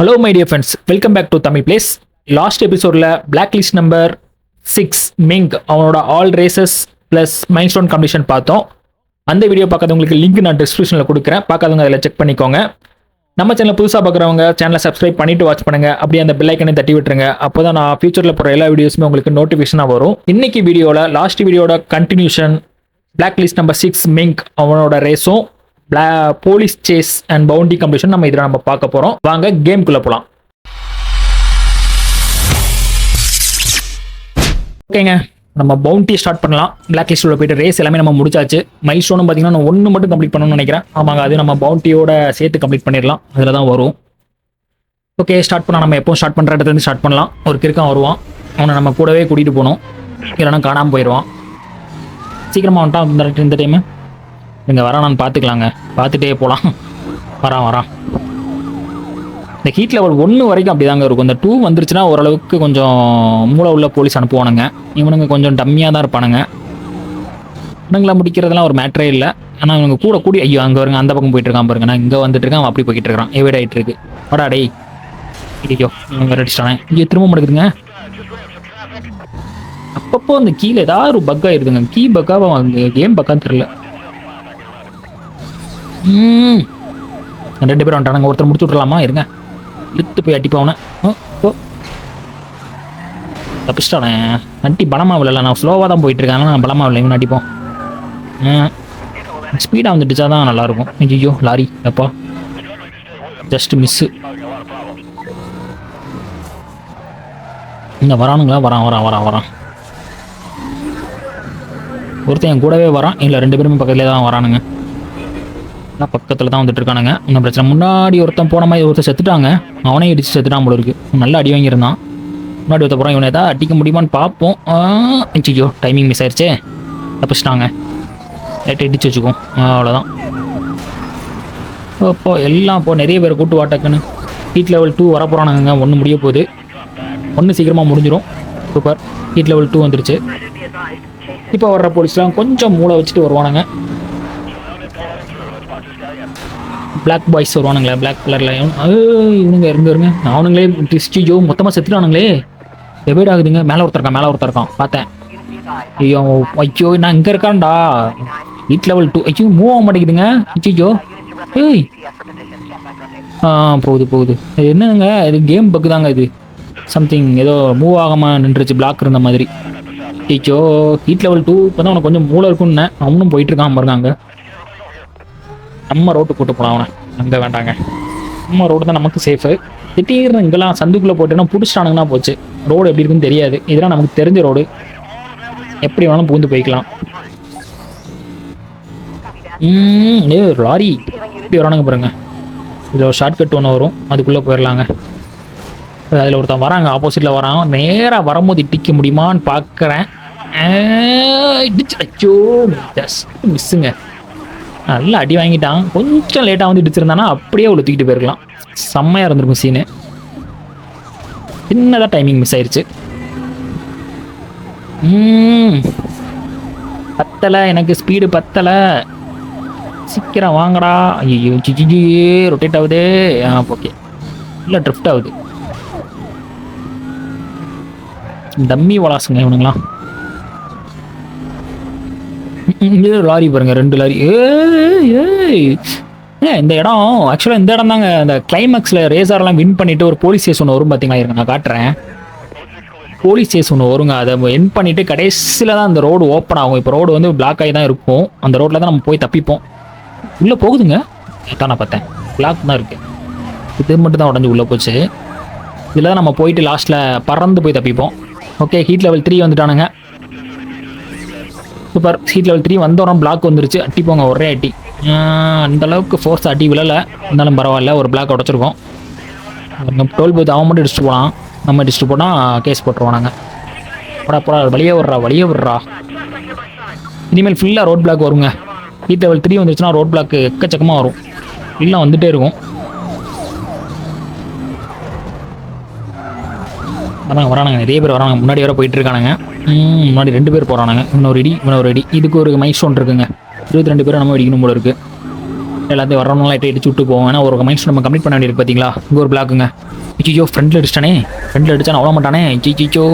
Hello my dear friends, welcome back to Tamil plays. Last எபிசோடில் black list number 6 Ming அவனோட all races plus milestone completion பார்த்தோம். அந்த video பார்க்காதவங்களுக்கு link நான் டிஸ்கிரிப்ஷனில் கொடுக்குறேன், பார்க்காதவங்க அதில் செக் பண்ணிக்கோங்க. நம்ம சேனல் புதுசாக பார்க்குறவங்க சேனலை சப்ஸ்கிரைப் பண்ணிட்டு வாட்ச் பண்ணுங்க, அப்படியே அந்த பெல் ஐக்கனை தட்டி விட்டுருங்க. அப்போ தான் நான் ஃபியூச்சரில் போகிற எல்லா வீடியோஸுமே உங்களுக்கு நோட்டிஃபிகேஷனாக வரும். இன்னைக்கு வீடியோவில் லாஸ்ட் வீடியோட continuation black list number 6 Ming அவனோட ரேஸும் police chase and bounty completion நம்ம இதில் நம்ம பார்க்க போகிறோம். வாங்க கேம்குள்ளே போகலாம். ஓகேங்க, நம்ம பவுண்டி ஸ்டார்ட் பண்ணலாம். பிளாக் லிஸ்ட்டில் போயிட்டு ரேஸ் எல்லாமே நம்ம முடிச்சாச்சு. மைல்ஸ்டோனும் பார்த்தீங்கன்னா நான் 1 மட்டும் கம்ப்ளீட் பண்ணணும்னு நினைக்கிறேன். ஆமாங்க, அது நம்ம பவுண்டியோட சேர்த்து கம்ப்ளீட் பண்ணிடலாம், அதில் தான் வரும். ஓகே, ஸ்டார்ட் பண்ணலாம். நம்ம எப்போ ஸ்டார்ட் பண்ணுற இடத்துலேருந்து ஸ்டார்ட் பண்ணலாம். ஒரு கிறுக்கம் வருவான், அவனை நம்ம கூடவே கூட்டிகிட்டு போகணும், இல்லைன்னா காணாமல் போயிடுவான். சீக்கிரமாக வந்துட்டான் இந்த டைமு. இங்கே வரானான்னு பார்த்துக்கலாங்க, பார்த்துட்டே போகலாம். வரான். இந்த ஹீட் லெவல் 1 வரைக்கும் அப்படி தாங்க இருக்கும். இந்த 2 வந்துருச்சுன்னா ஓரளவுக்கு கொஞ்சம் மூளை உள்ள போலீஸ் அனுப்புவானுங்க. இவனுங்க கொஞ்சம் டம்மியாக தான் இருப்பானுங்க. இவனுங்களை முடிக்கிறதுலாம் ஒரு மேட்டரே இல்லை. ஆனால் இவங்க கூட கூடி ஐயோ அங்கே வருங்க, அந்த பக்கம் போயிட்டு இருக்கான் பாருங்க. நான் இங்கே வந்துட்டு இருக்கேன், அவன் அப்படி போய்கிட்டு இருக்கான். எவைட் ஆகிட்டு இருக்கு. வடா டேய், ஐயோ இவங்க ரெடிச்சிட்டானே. இங்கே திரும்ப மாட்டேங்குதுங்க. அப்பப்போ அந்த கீழே ஏதாவது ஒரு பக் ஆயிருதுங்க. கீ பக்காவா கேம் பக்கான்னு தெரியல. 2 பேரும் வந்துட்டானுங்க. ஒருத்தர் முடிச்சு விட்றலாமா? இருங்க, இழுத்து போய் அடிப்பாவன. தப்பிச்சிட்டானே. அட்டி பலமாக விடல, நான் ஸ்லோவாக தான் போயிட்டு இருக்கேன். நான் பலமாக இல்லை, இவன் அடிப்போம். ஸ்பீடாக வந்துடுச்சா தான் நல்லாயிருக்கும். ஐயோ லாரி அப்பா, ஜஸ்ட் மிஸ்ஸு. இங்கே வரானுங்களா? வரான். ஒருத்தன் என் கூடவே வரான். இல்லை 2 பேருமே பக்கத்துலேயே தான் வரானுங்க. பக்கத்தில் தான் வந்துட்டு இருக்கானுங்க. இன்னும் பிரச்சனை. முன்னாடி ஒருத்தன் போன மாதிரி ஒருத்தர் செத்துட்டாங்க. அவனே இடிச்சு செத்துட்டான் போல இருக்கு. நல்லா அடி வாங்கியிருந்தான். முன்னாடி ஒருத்த போகிறான். இவனை ஏதாவது அடிக்க முடியுமான்னு பார்ப்போம். ஐயோ டைமிங் மிஸ் ஆயிடுச்சே. தப்பிச்சிட்டாங்க. லைட்டை இடிச்சு வச்சுக்கோம், அவ்வளோதான். இப்போ எல்லாம் இப்போ நிறைய பேர் கூட்டு வாட்டக்குன்னு. ஹீட் லெவல் 2 வர போகிறானுங்க. 1 முடிய போகுது. 1 சீக்கிரமாக முடிஞ்சிடும். சூப்பர், ஹீட் லெவல் 2 வந்துருச்சு. இப்போ வர்ற போலீஸ்லாம் கொஞ்சம் மூளை வச்சுட்டு வருவானுங்க. பிளாக் பாய்ஸ் வருவானுங்களே, பிளாக் கலரில். இவனுங்க இருங்க, அவனுங்களே டிஸ்டிஜோ மொத்தமாக செத்துட்டானுங்களே. எவைட் ஆகுதுங்க. மேலே ஒருத்தர் இருக்கான் பார்த்தேன். ஐயோ நான் இங்கே இருக்கான்டா. Heat level 2. ஐயோ மூவ் ஆக மாட்டேங்குதுங்க. ஐயோ ஏய் போகுது. என்னங்க இது? கேம் பக்கு தாங்க இது. சம்திங் ஏதோ மூவ் ஆகாமல் நின்றுச்சு, பிளாக் இருந்த மாதிரி. ஐயோ ஹீட் லெவல் 2 இப்போ தான் அவனுக்கு கொஞ்சம் மூளை இருக்குன்னு. அவனும் போயிட்டு இருக்கான் பாருங்க. அங்கே நம்ம ரோட்டு கூட்டு போகலாம். அவனை அங்கே வேண்டாங்க, நம்ம ரோடு தான் நமக்கு சேஃபு. திடீர்னு இங்கெல்லாம் சந்துக்குள்ளே போட்டோன்னா பிடிச்சிட்டானுங்கன்னா போச்சு. ரோடு எப்படி இருக்குன்னு தெரியாது. இதெல்லாம் நமக்கு தெரிஞ்ச ரோடு, எப்படி வேணாலும் பூந்து போய்க்கலாம். லாரி இப்படி வரானுங்க பாருங்க. இதில் ஒரு ஷார்ட்கட் ஒன்று வரும், அதுக்குள்ளே போயிடலாங்க. அதில் ஒருத்தன் வராங்க, ஆப்போசிட்டில் வரான். நேராக வரும்போது இடிக்க முடியுமான்னு பார்க்குறேன். இடிச்சு அச்சோ ஜஸ்ட் மிஸ்ஸுங்க. நல்லா அடி வாங்கிட்டான். கொஞ்சம் லேட்டாக வந்து இடிச்சிருந்தானா அப்படியே உளுத்திக்கிட்டு போயிருக்கலாம். செம்மையாக இருந்திருக்கும் சீனு. சின்னதாக டைமிங் மிஸ் ஆயிடுச்சு. பத்தலை, எனக்கு ஸ்பீடு பத்தலை. சீக்கிரம் வாங்கடா. ஐயோ ரொட்டேட் ஆகுது. ஓகே, இல்லை ட்ரிஃப்ட் ஆகுது. டம்மி வளாசுங்க இவனுங்களாம். லாரி பாருங்க, 2 லாரி. இந்த இடம் ஆக்சுவலாக இந்த இடம் தாங்க. இந்த கிளைமேக்ஸில் ரேசர்லாம் வின் பண்ணிட்டு ஒரு போலீஸ் ஸ்டேஷன் ஒன்று வரும் பார்த்தீங்களா? இருங்க நான் காட்டுறேன். போலீஸ் ஸ்டேஷன் ஒன்று வருங்க. அதை வின் பண்ணிட்டு கடைசியில் தான் அந்த ரோடு ஓப்பன் ஆகும். இப்போ ரோடு வந்து பிளாக் ஆகி தான் இருக்கும். அந்த ரோட்டில் தான் நம்ம போய் தப்பிப்போம். உள்ளே போகுதுங்க. தான் நான் பார்த்தேன், பிளாக் தான் இருக்குது. இது மட்டும் தான் உடஞ்சி உள்ளே போச்சு. இதில் தான் நம்ம போயிட்டு லாஸ்ட்டில் பறந்து போய் தப்பிப்போம். ஓகே, ஹீட் லெவல் 3 வந்துட்டானுங்க. சூப்பர், ஹீட் லெவல் 3 வந்தோம். பிளாக் வந்துருச்சு. அட்டிப்போங்க, ஒரே அட்டி. அந்தளவுக்கு ஃபோர்ஸ் அட்டி விழலை, இருந்தாலும் பரவாயில்ல. ஒரு பிளாக் உடச்சிருக்கோம். டோல் பூத் அவன் மட்டும் டிஸ்ட்டு போகலாம், நம்ம டிஸ்ட்டு போனால் கேஸ் போட்டுருவானாங்க. போடா வழியே விட்றா. இனிமேல் ஃபுல்லாக ரோட் பிளாக் வருங்க. ஹீட் லெவல் 3 வந்துருச்சுன்னா ரோட் பிளாக் எக்கச்சக்கமாக வரும். இல்லை வந்துகிட்டே இருக்கும். வரானுங்க, நிறைய பேர் வரானுங்க. முன்னாடி வர போயிட்டு இருக்கானுங்க. முன்னாடி 2 பேர் போகிறானுங்க. இன்னொரு அடி. இதுக்கு ஒரு மைல்ஸ்டோன் இருக்குங்க. 22 பேரை நம்ம அடிக்கணும் போல இருக்குது. எல்லாத்தையும் வரவங்களாம் லைட்டை இடிச்சு விட்டு போவோம். ஏன்னா ஒரு மைல்ஸ் நம்ம கம்ப்ளீட் பண்ண வேண்டியது பார்த்தீங்களா. இங்கே ஒரு பிளாக்குங்க. ஐயோ ஃப்ரெண்டில் அடிச்சிட்டானே. ஃப்ரெண்டில் அடிச்சா அவ்வளோ மாட்டானே. ஐயோ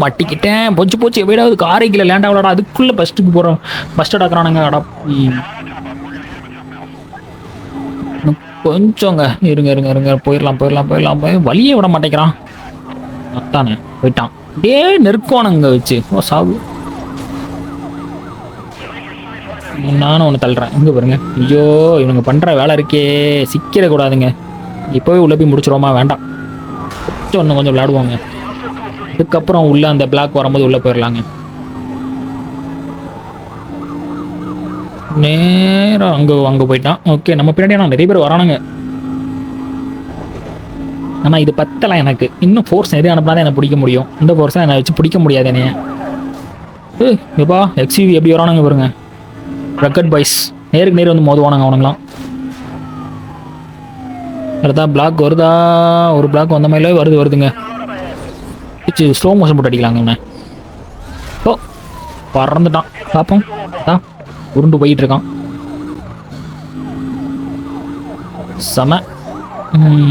மாட்டிக்கிட்டேன். போச்சு எப்படியாவது காரைக்கில் லேண்ட் ஆகலடா. அதுக்குள்ளே ஃபஸ்ட்டுக்கு போகிறோம். ஃபஸ்ட் அடாக்குறானுங்க. அடா கொஞ்சங்க இருங்க போயிடலாம். வழியே விட மாட்டேங்கிறான். அத்தானே போயிட்டான். டே நெருக்குவானுங்க வச்சு. ஓ சாவு. நானும் ஒன்று தள்ளுறேன். இங்கே பாருங்க. ஐயோ இவனுங்க பண்ணுற வேலை இருக்கே. சிக்கிற கூடாதுங்க. இப்போவே உள்ளே போய் முடிச்சிருவோமா? வேண்டாம். இன்னும் கொஞ்சம் விளையாடுவாங்க. அதுக்கப்புறம் உள்ள அந்த பிளாக் வரும்போது உள்ளே போயிடலாங்க. நேரம் அங்கே போயிட்டான். ஓகே நம்ம பின்னாடி நான் நிறைய பேர் வரானுங்க. ஆனால் இது பத்தலாம் எனக்கு. இன்னும் ஃபோர்ஸ் நிறைய அனுப்பினா தான் என்னை பிடிக்க முடியும். இந்த ஃபோர்ஸை என்னை வச்சு பிடிக்க முடியாது என்னைய. எப்பா எக்ஸ்யூவி எப்படி வரானுங்க பாருங்க. ரக்கட் பாய்ஸ் நேருக்கு நேர் வந்து மோதுவானுங்க அவனுங்களாம். வருதா பிளாக் வருதா? ஒரு பிளாக் வந்த மாதிரிலே வருதுங்க. ஸ்லோ மோஷன் போட்டு அடிக்கலாங்க அவனை. ஓ பறந்துட்டான். பார்ப்போம். உருண்டு போயிட்டு இருக்கான். செம.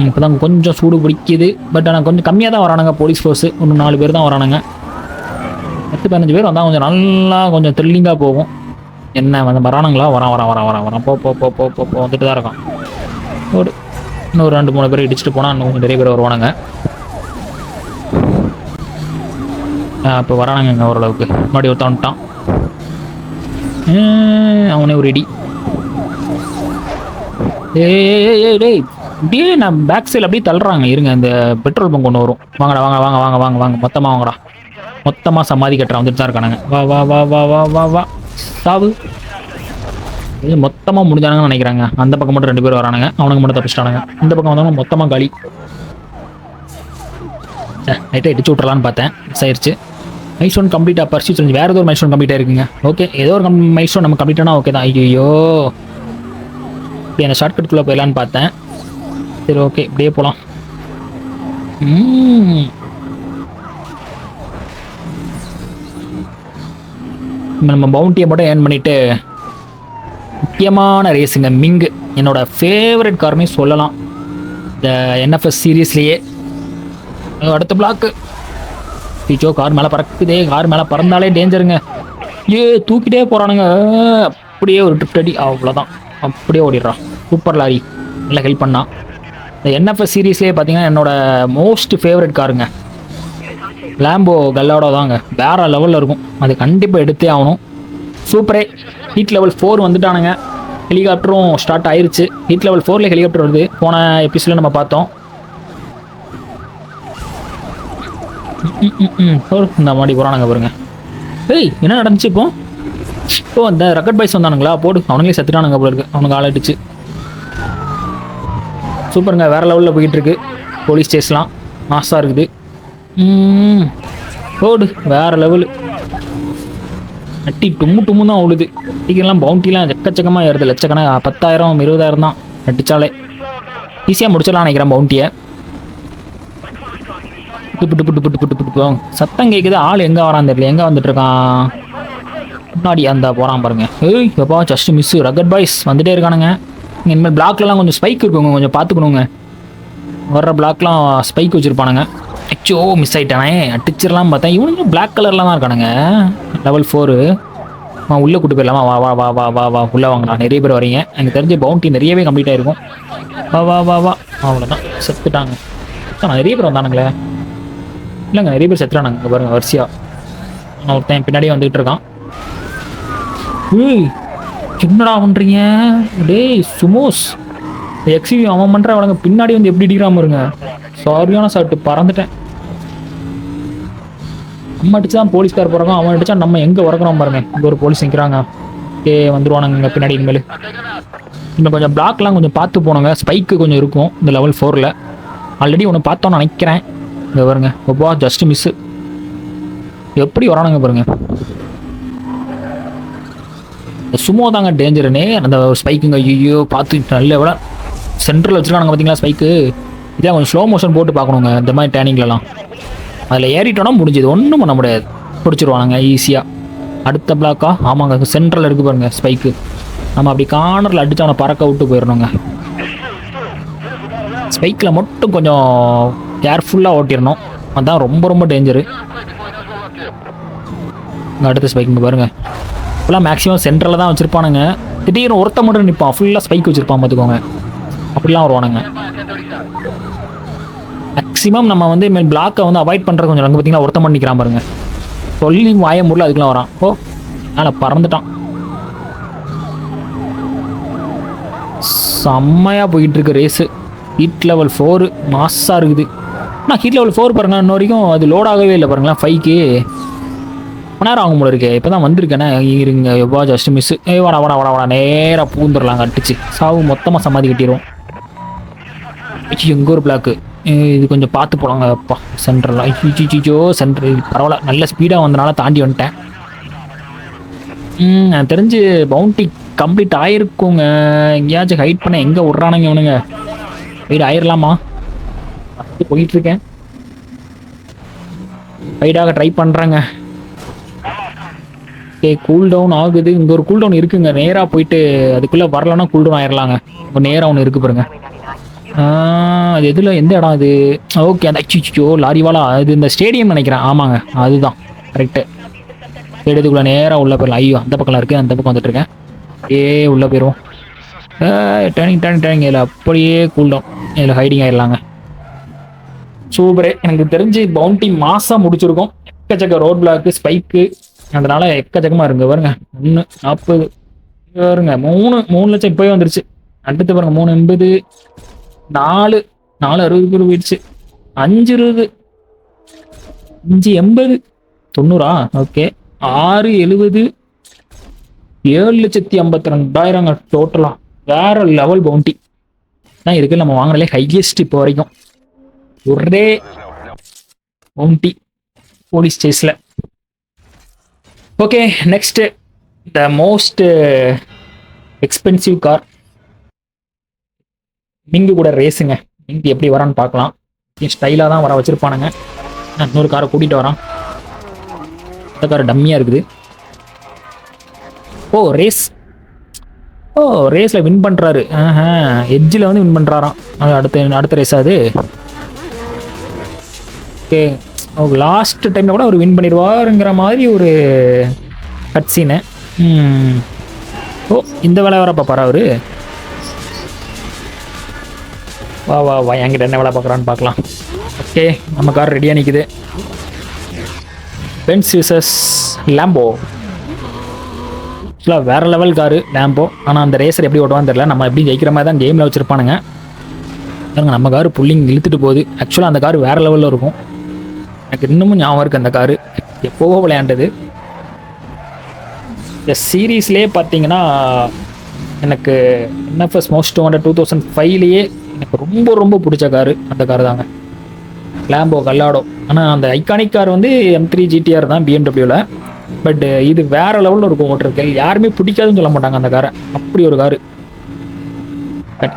இப்போதான் கொஞ்சம் சூடு பிடிக்குது. பட் ஆனால் கொஞ்சம் கம்மியாக தான் வரானுங்க போலீஸ் ஃபோர்ஸு. இன்னும் 4 பேர் தான் வரானுங்க. 10-15 பேர் வந்தால் கொஞ்சம் நல்லா கொஞ்சம் த்ரில்லிங்காக போகும். என்ன வந்து வரானுங்களா? வரான். போ வந்துட்டு தான் இருக்கான். இன்னொரு 2-3 பேர் இடிச்சுட்டு போனால் இன்னும் கொஞ்சம் நிறைய பேர் வருவானுங்க. இப்போ வரானுங்க ஓரளவுக்கு. முன்னாடி ஒருத்தன் வந்துட்டான். அவனே ஒரு இடி. டேய் நான் பேக் சைடில் அப்படியே தள்ளுறாங்க. இருங்க இந்த பெட்ரோல் பங்க் ஒன்று வரும். வாங்க மொத்தமாக வாங்கடா. மொத்தமாக சமாதி கட்டுறான். வந்துட்டு தான் இருக்கானுங்க. வா சாவு. இது மொத்தமாக முடிஞ்சானுங்கன்னு நினைக்கிறாங்க. அந்த பக்கம் மட்டும் 2 பேர் வரானுங்க. அவனுக்கு மட்டும் தப்பிச்சிட்டானுங்க. இந்த பக்கம் வந்தவங்க மொத்தமாக காலி. நைட்டை இடிச்சு விட்றலான்னு பார்த்தேன். மிஸ் ஆயிடுச்சு. மைல்ஸ்டோன் கம்ப்ளீட்டாக பர்சியூ சொல்லி வேறு ஏதோ ஒரு மைல்ஸ்டோன் கம்ப்ளீட்டாக இருக்குங்க. ஓகே ஏதோ ஒரு மைல்ஸ்டோன் நம்ம கம்ப்ளீட் ஆனால் ஓகே தான். ஐயோ இப்படி அந்த ஷார்ட்கட்டுக்குள்ளே போயிடலான்னு பார்த்தேன். சரி ஓகே இப்படியே போகலாம். நம்ம பவுண்டியை மட்டும் ஏர்ன் பண்ணிவிட்டு முக்கியமான ரேஸுங்க மிங்கு. என்னோட ஃபேவரட் காருமே சொல்லலாம் இந்த என்எஃப்எஸ் சீரீஸ்லேயே. அடுத்த பிளாக்கு. டீச்சோ கார் மேலே பறக்குதே. கார் மேலே பறந்தாலே டேஞ்சருங்க. தூக்கிட்டே போகிறானுங்க. அப்படியே ஒரு ட்ரிப்ட் அடி. அவ்வளோதான். அப்படியே ஓடிடுறான். Super lorry. நல்லா ஹெல்ப் பண்ணான். இந்த என்எஃப்எஸ் சீரீஸ்லேயே பார்த்தீங்கன்னா என்னோட மோஸ்ட் ஃபேவரட் காருங்க லேம்போ கல்லாடோ தாங்க. வேற லெவலில் இருக்கும். அது கண்டிப்பாக எடுத்தே ஆகணும். சூப்பரே. ஹீட் லெவல் 4 வந்துட்டானுங்க. ஹெலிகாப்டரும் ஸ்டார்ட் ஆயிருச்சு. ஹீட் லெவல் 4ல ஹெலிகாப்டர் வருது. போன எபிசோட்ல நம்ம பார்த்தோம். இந்த மாதிரி போகிறானுங்க பாருங்க. என்ன நடந்துச்சு இப்போ அந்த ரக்கட் பாய்ஸ் வந்தானுங்களா? போடு அவனுங்களே செத்துட்டானுங்க போல இருக்கு. அவனுக்கு ஆளாயிடுச்சு. சூப்பருங்க. வேற லெவலில் போயிட்டு இருக்கு. போலீஸ் ஸ்டேஷன்லாம் மாசாக இருக்குது. போடு வேற லெவலு. நட்டி டும்மு தான் உழுது. டிக்கெட்லாம் பவுண்டிலாம் எக்கச்சக்கமாக ஏறுது. லட்சக்கணக்காக 10,000 20,000 தான் நட்டிச்சாலே. ஈஸியாக முடிச்சிடலாம் நினைக்கிறேன் பவுண்டியை. புட்டு சத்தம் கேட்குது. ஆள் எங்கே வரான்னு தெரியல. எங்கே வந்துட்டு இருக்கான்? முன்னாடி அந்த போகிறான் பாருங்க. எப்பா ஜஸ்ட் மிஸ். ரக்கட் பாய்ஸ் வந்துட்டே இருக்கானுங்க. இனிமேல் பிளாக்லாம் கொஞ்சம் ஸ்பைக் இருக்குங்க. கொஞ்சம் பார்த்துக்கணுங்க. வர்ற பிளாக்லாம் ஸ்பைக் வச்சுருப்பானுங்க. அச்சோ மிஸ் ஆகிட்டானே. அடிச்சிடலாம் பார்த்தேன். இவனுங்க பிளாக் கலரில் தான் இருக்கானுங்க. லெவல் 4. உள்ளே கூட்டு போயிடலாமா? வா உள்ளே வாங்கண்ணா. நிறைய பேர் வரீங்க. எனக்கு தெரிஞ்ச பவுண்டி நிறையவே கம்ப்ளீட் ஆகிருக்கும். வா அவ்வளோதான். செத்துட்டாங்க. நிறைய பேர் வந்தானுங்களே. இல்லைங்க நிறைய பேர் செத்துறானுங்க. இங்கே பாருங்க வரிசையா. நான் ஒருத்தன் பின்னாடியே வந்துகிட்டு இருக்கான். என்னடா பண்ணுறீங்க? டேய் சுமோஸ் எக்ஸிவி அவன் பண்ணுற அவனுங்க பின்னாடி வந்து எப்படி அடிக்கிறாம இருங்க. சாரியான சாப்பிட்டு பறந்துட்டேன். நம்ம அடிச்சு தான் போலீஸ்கார் போகிறாங்க. அவன் அடிச்சா நம்ம எங்கே வரக்கிறோம் பாருங்க. இங்கே ஒரு போலீஸ் நிற்கிறாங்க. வந்துருவானுங்க இங்கே பின்னாடி. இனிமேல் இன்னும் கொஞ்சம் பிளாக்லாம் கொஞ்சம் பார்த்து போனோங்க. ஸ்பைக்கு கொஞ்சம் இருக்கும் இந்த லெவல் 4ல். ஆல்ரெடி ஒன்று பார்த்தோன்னு நினைக்கிறேன். இங்கே பாருங்க. ஒப்பா ஜஸ்ட் மிஸ்ஸு. எப்படி வரானுங்க பாருங்க. சும்மா தாங்க டேஞ்சருனே. அந்த ஸ்பைக்குங்க ஐயோ பார்த்து நல்ல விட சென்ட்ரல் வச்சுருக்கானுங்க பார்த்தீங்களா ஸ்பைக்கு. இதே கொஞ்சம் ஸ்லோ மோஷன் போட்டு பார்க்கணுங்க இந்த மாதிரி டேனிங்லலாம். அதில் ஏறிட்டோன்னா முடிஞ்சது. ஒன்றும் பண்ண முடியாது. பிடிச்சிருவானுங்க ஈஸியாக. அடுத்த பிளாக்கா? ஆமாங்க சென்ட்ரல் இருக்குது பாருங்க ஸ்பைக்கு. நம்ம அப்படி கார்னரில் அடிச்சு அவனை பறக்க விட்டு போயிடணுங்க. ஸ்பைக்கில் மட்டும் கொஞ்சம் கேர்ஃபுல்லாக ஓட்டிடணும். அதுதான் ரொம்ப ரொம்ப டேஞ்சரு. அடுத்த ஸ்பைக்குங்க பாருங்க. இப்போலாம் மேக்ஸிமம் சென்டரில் தான் வச்சுருப்பானுங்க. திடீர்னு ஒருத்த மட்டும் நிற்பான், ஃபுல்லாக ஸ்பைக் வச்சுருப்பான் பார்த்துக்கோங்க. அப்படிலாம் வருவானுங்க. மேக்ஸிமம் நம்ம வந்து இனிமேல் பிளாக்கை வந்து அவாய்ட் பண்ணுறது கொஞ்சம். அங்கே பார்த்தீங்கன்னா ஒருத்த மட்டும் நிற்கிறான் பாருங்க. சொல்லி வாய முறையில் அதுக்கெலாம் வரான். ஓ அதனால் பறந்துட்டான். செம்மையாக போயிட்டு இருக்கு ரேஸு. ஹீட் லெவல் 4 மாஸாக இருக்குது. ஆனால் ஹீட் லெவல் 4 பாருங்க, இன்ன வரைக்கும் அது லோட் ஆகவே இல்லை பாருங்களேன். 5க்கு மணி நேரம் ஆகும் போல இருக்கே. இப்போ தான் வந்திருக்கேனே. இருங்க எவ்வளோ ஜஸ்ட் மிஸ். வாடா நேராக பூந்துடலாங்க. அடிச்சு சாவு மொத்தமாக சமாதி கட்டிடுவோம். எங்கே ஒரு பிளாக்கு. இது கொஞ்சம் பார்த்து போகலாங்க. அப்பா சென்ட்ரல் ஐச்சிச்சோ சென்ட்ரு பரவாயில்ல, நல்ல ஸ்பீடாக வந்தனால தாண்டி வந்துட்டேன். எனக்கு தெரிஞ்சு பவுண்டி கம்ப்ளீட் ஆகிருக்குங்க. எங்கேயாச்சும் ஹைட் பண்ண எங்கே விட்றானுங்க இவனுங்க. ஹைட் ஆயிடலாமா? போயிட்டுருக்கேன். ஹைடாக ட்ரை பண்ணுறாங்க. ஓகே கூல் டவுன் ஆகுது. இங்கே ஒரு கூல் டவுன் இருக்குங்க. நேராக போயிட்டு அதுக்குள்ளே வரலன்னா கூல் டவுன் ஆயிடலாங்க. இப்போ நேராக ஒன்று இருக்குது பாருங்க. அது எதில் எந்த இடம் அது? ஓகே அந்த அச்சிச்சோ லாரிவாலா அது இந்த ஸ்டேடியம் நினைக்கிறேன். ஆமாங்க அதுதான் கரெக்டு. ஸ்டேடியத்துக்குள்ளே நேராக உள்ளே போயிடலாம். ஐயோ அந்த பக்கம்லாம் இருக்குது. அந்த பக்கம் வந்துட்டுருக்கேன். உள்ளே போயிடுவோம். டேர்னிங் இதில் அப்படியே கூல் டவுன். இதில் ஹைடிங் ஆகிடலாங்க. சூப்பரே. எனக்கு தெரிஞ்சு பவுண்டி மாதம் முடிச்சிருக்கோம். எக்கச்சக்க ரோட் பிளாக்கு ஸ்பைக்கு அதனால எக்கச்சக்கமாக இருங்க பாருங்க. 140 பாருங்க. 3 லட்சம் இப்போயே வந்துருச்சு. அடுத்து பாருங்க 380 460 போயிடுச்சு. 520 580 90 ஓகே 670 7,52,000 டோட்டலா. வேற லெவல் பவுண்டி தான் இருக்கு. நம்ம வாங்கினாலே ஹையஸ்ட் இப்போ வரைக்கும் ஒரே பவுண்டி போலீஸ் சேஸில். Okay next the most expensive car. Ming கூட ரேஸுங்க. மிங்கு எப்படி வரான்னு பார்க்கலாம். ஸ்டைலாக தான் வர வச்சுருப்பானுங்க. இன்னொரு காரை கூட்டிகிட்டு வரான். இந்த கார் டம்மியாக இருக்குது. ரேஸில் வின் பண்ணுறாரு. எட்ஜில் வந்து வின் பண்ணுறாராம். அது அடுத்த ரேஸ் அது. ஓகே லாஸ்ட் டைமில் கூட அவர் வின் பண்ணிடுவாருங்கிற மாதிரி ஒரு கட் சீனு. இந்த வேலை வர பார்ப்பாரா அவரு? வா என்கிட்ட என்ன வேலை பார்க்குறான்னு பார்க்கலாம். ஓகே நம்ம கார் ரெடியாக நிற்குது. Benz versus Lambo. ஆக்சுவலாக வேறு லெவல் காரு லேம்போ. ஆனால் அந்த ரேசர் எப்படி ஓட்டுவான்னு தெரியல. நம்ம எப்படி ஜெயிக்கிற மாதிரி தான் கேமில் வச்சுருப்பானுங்க. நம்ம காரு புல்லிங் இழுத்துட்டு போகுது. ஆக்சுவலாக அந்த கார் வேறு லெவலில் இருக்கும். எனக்கு இன்னமும் ஞாபகம் இருக்குது அந்த காரு. எப்போவோ விளையாண்டது. இந்த சீரீஸ்லேயே பார்த்தீங்கன்னா எனக்கு என்எஃப்எஸ் மோஸ்ட் வாண்டட் 2005லேயே எனக்கு ரொம்ப ரொம்ப பிடிச்ச காரு அந்த காரு தாங்க, லேம்போ கல்லாடோ. ஆனால் அந்த ஐகானிக் கார் வந்து M3 GTR தான் பிஎம்டபிள்யூவில். பட் இது வேற லெவலில் இருக்கும் ஓட்டுருக்கு. யாருமே பிடிக்காதுன்னு சொல்ல மாட்டாங்க அந்த காரை. அப்படி ஒரு காரு.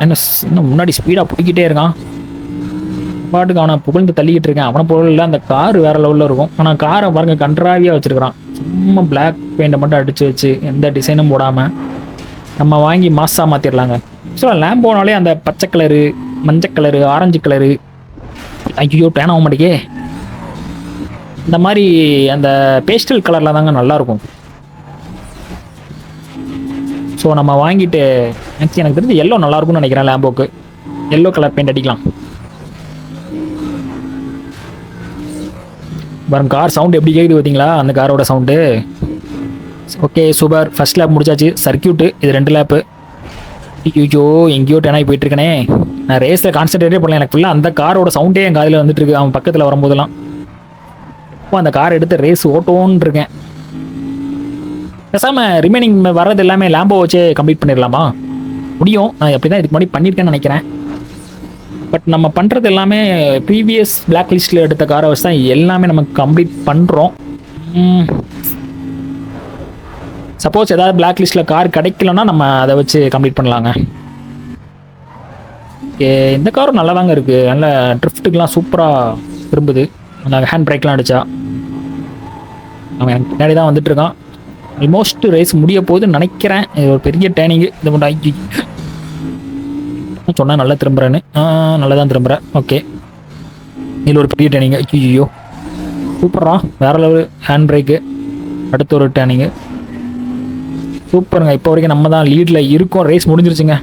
இன்னும் முன்னாடி ஸ்பீடாக பிடிக்கிட்டே இருக்கான். பாட்டுக்கு அவனை புகழ்ந்து தள்ளிக்கிட்டு இருக்கேன். அவனை பொருள் இல்லை, அந்த கார் வேற லெவலில் இருக்கும். ஆனால் காரை பாருங்க கன்றாவியாக வச்சிருக்கிறான். சும்மா பிளாக் பெயிண்டை மட்டும் அடிச்சு வச்சு எந்த டிசைனும் போடாமல் நம்ம வாங்கி மாஸாக மாற்றிடலாங்க. ஸோ லேம்போனாலே அந்த பச்சை கலரு, மஞ்சள் கலரு, ஆரஞ்சு கலரு, ஐயோ டேன் ஆக மாட்டேங்கே, இந்த மாதிரி அந்த பேஸ்டல் கலரில் தாங்க நல்லாயிருக்கும். ஸோ நம்ம வாங்கிட்டு எனக்கு தெரிஞ்சு எல்லோ நல்லாயிருக்கும்னு நினைக்கிறேன். லேம்போக்கு எல்லோ கலர் பெயிண்ட் அடிக்கலாம். பாருங்க கார் சவுண்டு எப்படி கேட்குது பார்த்தீங்களா, அந்த காரோட sound. Okay super. First lab முடிச்சாச்சு. சர்க்கியூட்டு இது 2 லேப்பு. ஐயோ எங்கேயோ டேனாகி போயிட்டுருக்கனே. நான் ரேஸில் கான்சன்ட்ரேட்டே பண்ணல. எனக்கு ஃபுல்லாக அந்த காரோட சவுண்டே என் காதில் வந்துட்டுருக்கு அவன் பக்கத்தில் வரும்போதெல்லாம். இப்போ அந்த காரை எடுத்து ரேஸ் ஓட்டோன்னு இருக்கேன். பேசாமல் ரிமைனிங் வர்றது எல்லாமே லேம்போ வச்சே கம்ப்ளீட் பண்ணிடலாமா? முடியும். நான் அப்படி தான் இதுக்கு முன்னாடி பண்ணியிருக்கேன்னு நினைக்கிறேன். பட் நம்ம பண்ணுறது எல்லாமே ப்ரீவியஸ் பிளாக் லிஸ்ட்டில் எடுத்த காரை வச்சு தான் எல்லாமே நம்ம கம்ப்ளீட் பண்ணுறோம். சப்போஸ் ஏதாவது பிளாக் லிஸ்ட்டில் கார் கிடைக்கலன்னா நம்ம அதை வச்சு கம்ப்ளீட் பண்ணலாங்க. ஓகே இந்த காரும் நல்லா தாங்க இருக்குது. நல்ல ட்ரிஃப்ட்டுக்கெலாம் சூப்பராக திரும்புது. அந்த ஹேண்ட் பிரேக்லாம் அடித்தா அவன் எனக்கு பின்னாடி தான் வந்துட்டுருக்கான். ஆல்மோஸ்ட் ரேஸ் முடிய போகுதுன்னு நினைக்கிறேன். இது ஒரு பெரிய டேர்னிங்கு. இது மட்டும் சொன்னால் நல்லா திரும்புறேன்னு. நல்லா தான் திரும்புகிறேன். ஓகே, இதில் ஒரு பெரிய டேர்னிங்கு. ஐயோ சூப்பரா, வேற லெவல் ஹேண்ட் பிரேக்கு. அடுத்த ஒரு டேர்னிங்கு. சூப்பருங்க. இப்போ வரைக்கும் நம்ம தான் லீடில் இருக்கோம். ரேஸ் முடிஞ்சிருச்சுங்க.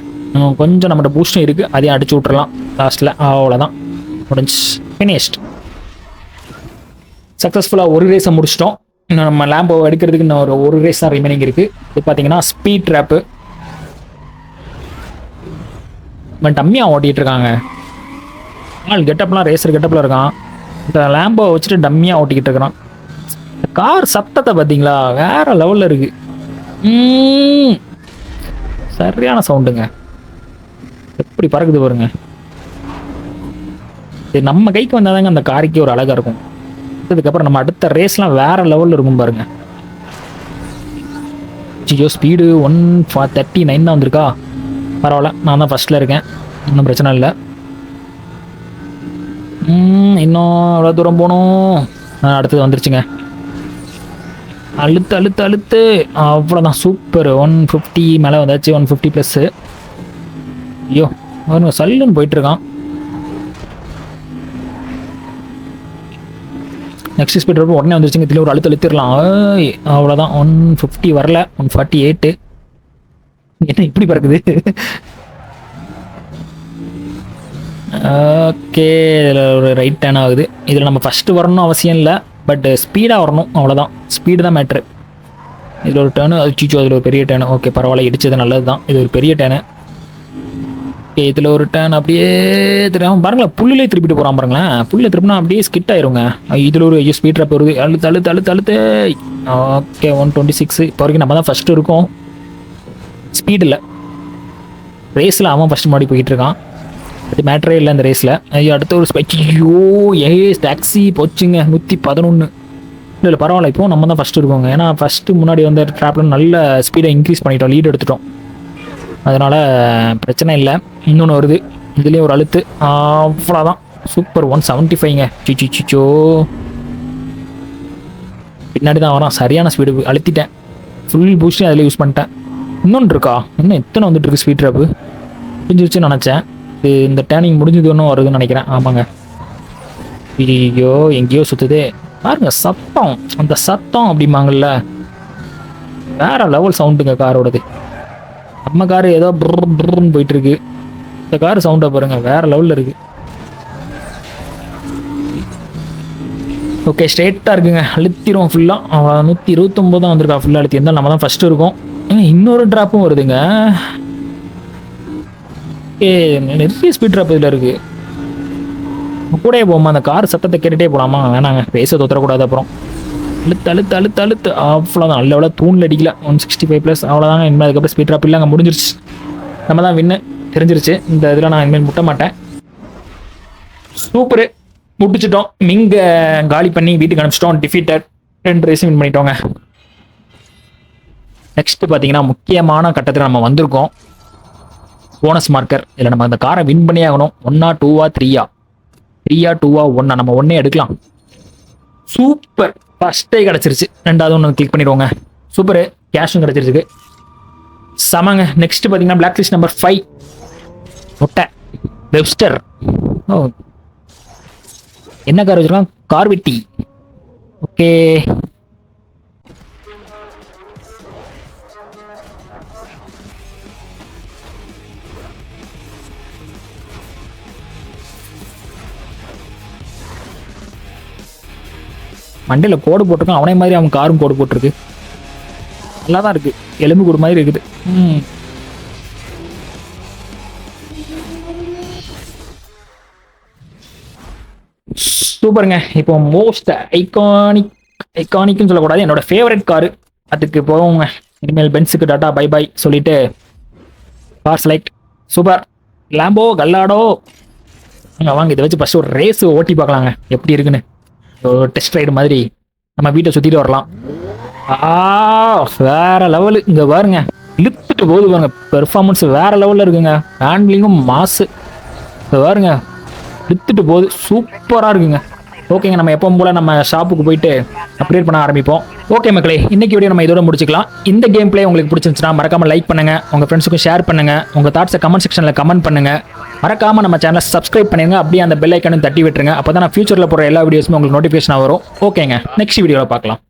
கொஞ்சம் நம்மகிட்ட பூஸ்டும் இருக்குது, அதையும் அடிச்சு விட்றலாம் லாஸ்ட்டில். அவ்வளோதான், முடிஞ்சு ஃபினிஷ்ட். சக்ஸஸ்ஃபுல்லாக ஒரு ரேஸை முடிச்சிட்டோம். இன்னும் நம்ம லேம்போ எடுக்கிறதுக்கு இன்னும் ஒரு ரேஸ் தான் ரிமைனிங் இருக்குது. இது பார்த்தீங்கன்னா ஸ்பீட் ட்ராப்பு. இவன் டம்மியாக ஓட்டிகிட்டு இருக்காங்க. ஆள் கெட்டப்லாம் ரேசர் கெட்டப்பில் இருக்கான். இந்த லேம்போ வச்சுட்டு டம்மியாக ஓட்டிக்கிட்டு இருக்கிறான். கார் சத்தத்தை பார்த்தீங்களா, வேற லெவலில் இருக்கு. சரியான சவுண்டுங்க, எப்படி பறக்குது பாருங்க. இது நம்ம கைக்கு வந்தாதாங்க அந்த காருக்கே ஒரு அழகாக இருக்கும். அதுக்கப்புறம் நம்ம அடுத்த ரேஸ்லாம் வேற லெவலில் இருக்கும் பாருங்க. ஜியோ ஸ்பீடு 139 தான் வந்திருக்கா. பரவாயில்ல, நான் தான் ஃபர்ஸ்ட்ல இருக்கேன், இன்னும் பிரச்சனை இல்லை. இன்னும் எவ்வளோ தூரம் போகணும். அடுத்தது வந்துருச்சுங்க. அழுத்து அழுத்து அழுத்து, அவ்வளோதான். சூப்பர், 150 மேலே வந்தாச்சு. 150 ப்ளஸ்ஸு. ஐயோ அவனுங்க சல்லுன்னு போயிட்டுருக்கான். நெக்ஸ்ட் ஸ்பீட் ட்ராப் உடனே வந்துருச்சுங்க. இதில் ஒரு அழுத்து அழுத்திடலாம். அவ்வளோதான், 150 வரல, 148. என்ன இப்படி பறக்குது? ஓகே, இதில் ஒரு ரைட் டேர்ன் ஆகுது. இதில் நம்ம ஃபஸ்ட்டு வரணும் அவசியம் இல்லை, பட் ஸ்பீடாக வரணும், அவ்வளோதான். ஸ்பீடு தான் மேட்ரு. இதில் ஒரு டேர்னு, அது சீச்சோ, அதில் ஒரு பெரிய டேர்னு. ஓகே பரவாயில்ல, இடிச்சது நல்லது தான். இது ஒரு பெரிய டேர்னு. ஓகே, இதில் ஒரு டேர்ன் அப்படியே தெரியாமல் பாருங்களேன், புல்லுலேயே திருப்பிட்டு போகிறான் பாருங்களேன். புல்லில் திருப்பினா அப்படியே ஸ்கிட் ஆயிருங்க. இதில் ஒரு ஸ்பீட் ட்ராப் வருது. அழுத்து அழுத்து அழுத்து அழுத்து. ஓகே, 126. இப்போ வரைக்கும் நம்ம தான் ஃபஸ்ட்டு இருக்கோம். ஸ்பீடு இல்லை, ரேஸில் அவன் ஃபஸ்ட்டு மாடி போய்கிட்டு இருக்கான். அது மேட்ரே இல்லை இந்த ரேஸில். ஐயோ அடுத்த ஒரு ஸ்பைக். ஐயோ டாக்ஸி போச்சுங்க, 111. இல்லை பரவாயில்ல, இப்போ நம்ம தான் ஃபஸ்ட்டு இருக்கோங்க. ஏன்னா ஃபஸ்ட்டு முன்னாடி வந்த ட்ராப்பில் நல்ல ஸ்பீடை இன்க்ரீஸ் பண்ணிட்டோம், லீடு எடுத்துட்டோம். அதனால் பிரச்சனை இல்லை. இன்னொன்று வருது, இதுலேயும் ஒரு அழுத்து. அவ்வளோதான், சூப்பர். 175ங்க. சிச்சோ, பின்னாடி தான் வரான். சரியான ஸ்பீடு, அழுத்திட்டேன். ஃபுல் பூஸ்ட்டையும் அதில் யூஸ் பண்ணிட்டேன். இன்னொன்று இருக்கா, இன்னும் எத்தனை வந்துட்டு இருக்கு ஸ்பீட் ட்ராப்பு. முடிஞ்சிருச்சுன்னு நினச்சேன். இந்த டேர்னிங் முடிஞ்சது ஒன்றும் வருதுன்னு நினைக்கிறேன். ஆமாங்க. ஐயோ எங்கேயோ சுற்றுது பாருங்க. சத்தம், அந்த சத்தம் அப்படிம்பாங்கல்ல, வேற லெவல் சவுண்டுங்க காரோடது. நம்ம காரு ஏதோ ப்ருன்னு போயிட்டு இருக்கு. இந்த காரு சவுண்டை பாருங்க, வேற லெவலில் இருக்கு. ஓகே, ஸ்ட்ரெயிட்டாக இருக்குங்க, அழுத்திரும் ஃபுல்லாக. 129 தான் வந்திருக்கா ஃபுல்லாக அழுத்தி. இருந்தாலும் நம்ம தான் ஃபஸ்ட்டு இருக்கோம். இன்னொரு ட்ராப்பும் வருதுங்க. நிறைய ஸ்பீட் ட்ராப் இதில் இருக்குது. கூடயே போமா, அந்த கார் சத்தத்தை கேட்டுகிட்டே போகலாமா? வேணாங்க, பேச தோற்றக்கூடாது. அப்புறம் அழுத்து அழுத்து அழுத்து அழுத்து. அவ்வளோதான், நல்ல எவ்வளோ தூணில் அடிக்கல. 165 ப்ளஸ், அவ்வளோதாங்க. இனிமேல் அதுக்கப்புறம் ஸ்பீட் ட்ராப் இல்லைங்க, முடிஞ்சிருச்சு. நம்ம தான் வின்னு தெரிஞ்சிருச்சு. இந்த இதில் நான் இனிமேல் முட்ட மாட்டேன். சூப்பரு, முடிச்சிட்டோம். மிங்க காலி பண்ணி வீட்டுக்கு அனுப்பிச்சிட்டோம். டிஃபீட்டட், 2 ரேஸும் வின் பண்ணிட்டோங்க. நெக்ஸ்ட் பார்த்தீங்கன்னா முக்கியமான கட்டத்தில் நம்ம வந்திருக்கோம். Bonus marker. இதில் நம்ம அந்த காரை வின் பண்ணி ஆகணும். 1ஆ 2ஆ 3ஆ 2ஆ 1ஆ. நம்ம ஒன்னே எடுக்கலாம். சூப்பர், ஃபஸ்ட்டே கிடச்சிருச்சு. ரெண்டாவது ஒன்று கிளிக் பண்ணிடுவோங்க. சூப்பரு, கேஷும் கிடச்சிருக்கு. சமங்க. நெக்ஸ்ட் பார்த்தீங்கன்னா பிளாக் லிஸ்ட் நம்பர் 5 முட்டை வெப்ஸ்டர். ஓ, என்ன கார் வச்சிருக்கான்? கார்வெட்டி. ஓகே, மண்டையில் கோடு போட்டிருக்கான். அவனே மாதிரி அவன் காரும் கோடு போட்டிருக்கு. நல்லா தான் இருக்கு, எலும்பு கூடு மாதிரி இருக்குது. சூப்பருங்க. இப்போ மோஸ்ட் ஐகானிக்னு சொல்லக்கூடாது, என்னோட ஃபேவரட் காரு அதுக்கு போவோங்க. இனிமேல் பென்ஸுக்கு டாட்டா பை பை சொல்லிட்டு car select. Super, Lambo Gallardo. வாங்க, இதை வச்சு ஃபர்ஸ்ட் ஒரு ரேஸ் ஓட்டி பார்க்கலாங்க, எப்படி இருக்குன்னு. ஒரு டெஸ்ட் ரைடு மாதிரி நம்ம வீட்டை சுற்றிட்டு வரலாம். வேற லெவலு. இங்கே பாருங்க, இழுத்துட்டு போகுது பாருங்க. பெர்ஃபார்மன்ஸ் வேற லெவலில் இருக்குங்க. ஹேண்ட்லிங்கும் மாசு. பாருங்க, இழுத்துட்டு போகுது. சூப்பராக இருக்குங்க. ஓகேங்க, நம்ம எப்பவும் போல நம்ம ஷாப்புக்கு போயிட்டு அப்கிரேட் பண்ண ஆரம்பிப்போம். ஓகே மக்களே, இன்னைக்கு வீடியோ நம்ம இதோட முடிச்சுக்கலாம். இந்த கேம் பிளே உங்களுக்கு பிடிச்சிருந்துச்சுன்னா மறக்காம லைக் பண்ணுங்க, உங்க ஃப்ரெண்ட்ஸுக்கும் ஷேர் பண்ணுங்க, உங்க தாட்ஸை கமெண்ட் செக்ஷன்ல கமெண்ட் பண்ணுங்க. மறக்காம நம்ம சேனலை சப்ஸ்கிரைப் பண்ணுங்க, அப்படியே அந்த பெல் ஐக்கனும் தட்டி விட்டுருங்க. அப்பதான் நான் ஃபியூச்சர்ல போற எல்லா வீடியோஸுமே உங்களுக்கு நோட்டிஃபிகேஷன் வரும். ஓகேங்க, நெக்ஸ்ட் வீடியோவில் பார்க்கலாம்.